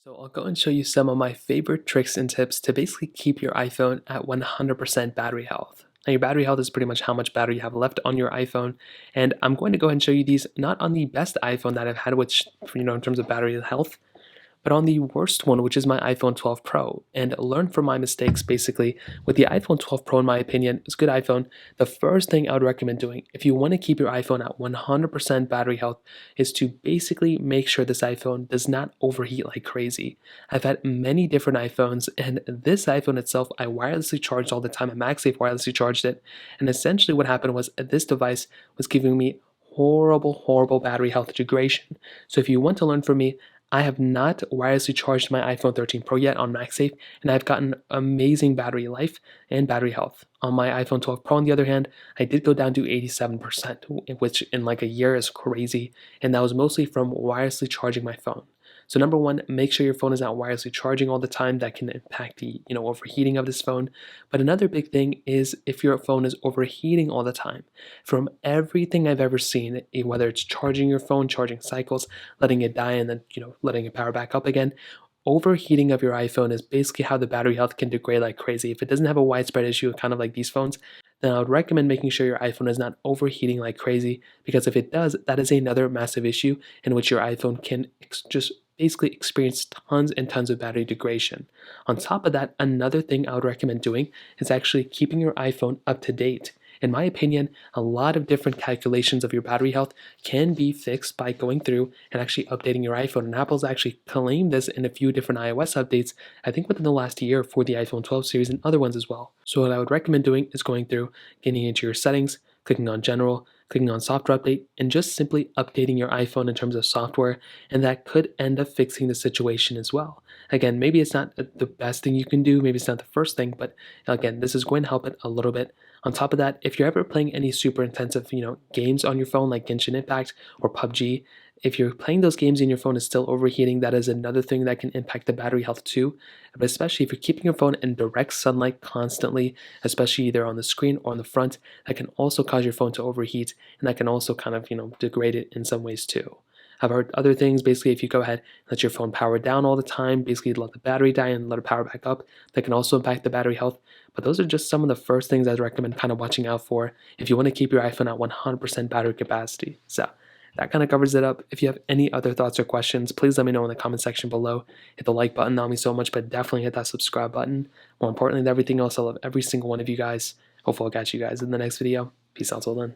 So I'll go and show you some of my favorite tricks and tips to basically keep your iPhone at 100% battery health. Now your battery health is pretty much how much battery you have left on your iPhone, and I'm going to go ahead and show you these not on the best iPhone that I've had, which in terms of battery health, but on the worst one, which is my iPhone 12 Pro, and learn from my mistakes basically. With the iPhone 12 Pro, in my opinion, it's a good iPhone. The first thing I would recommend doing, if you want to keep your iPhone at 100% battery health, is to basically make sure this iPhone does not overheat like crazy. I've had many different iPhones, and this iPhone itself, I wirelessly charged all the time. I MagSafe wirelessly charged it, and essentially what happened was this device was giving me horrible battery health degradation. So if you want to learn from me, I have not wirelessly charged my iPhone 13 Pro yet on MagSafe, and I've gotten amazing battery life and battery health. On my iPhone 12 Pro, on the other hand, I did go down to 87%, which in like a year is crazy, and that was mostly from wirelessly charging my phone. So number one, make sure your phone is not wirelessly charging all the time. That can impact the overheating of this phone. But another big thing is if your phone is overheating all the time. From everything I've ever seen, whether it's charging your phone, charging cycles, letting it die, and then letting it power back up again, overheating of your iPhone is basically how the battery health can degrade like crazy. If it doesn't have a widespread issue, kind of like these phones, then I would recommend making sure your iPhone is not overheating like crazy, because if it does, that is another massive issue in which your iPhone can just basically experience tons and tons of battery degradation. On top of that, another thing I would recommend doing is actually keeping your iPhone up to date. In my opinion, a lot of different calculations of your battery health can be fixed by going through and actually updating your iPhone. And Apple's actually claimed this in a few different iOS updates, I think within the last year for the iPhone 12 series and other ones as well. So what I would recommend doing is going through, getting into your settings, clicking on General, clicking on Software Update, and just simply updating your iPhone in terms of software, and that could end up fixing the situation as well. Again, maybe it's not the best thing you can do, maybe it's not the first thing, but again, this is going to help it a little bit. On top of that, if you're ever playing any super intensive, games on your phone like Genshin Impact or PUBG, if you're playing those games and your phone is still overheating, that is another thing that can impact the battery health too. But especially if you're keeping your phone in direct sunlight constantly, especially either on the screen or on the front, that can also cause your phone to overheat, and that can also kind of, degrade it in some ways too. I've heard other things, basically if you go ahead and let your phone power down all the time, basically let the battery die and let it power back up, that can also impact the battery health. But those are just some of the first things I'd recommend kind of watching out for if you want to keep your iPhone at 100% battery capacity. So that kind of covers it up. If you have any other thoughts or questions, please let me know in the comment section below. Hit the like button, that would mean so much, but definitely hit that subscribe button. More importantly than everything else, I love every single one of you guys. Hopefully I'll catch you guys in the next video. Peace out till then.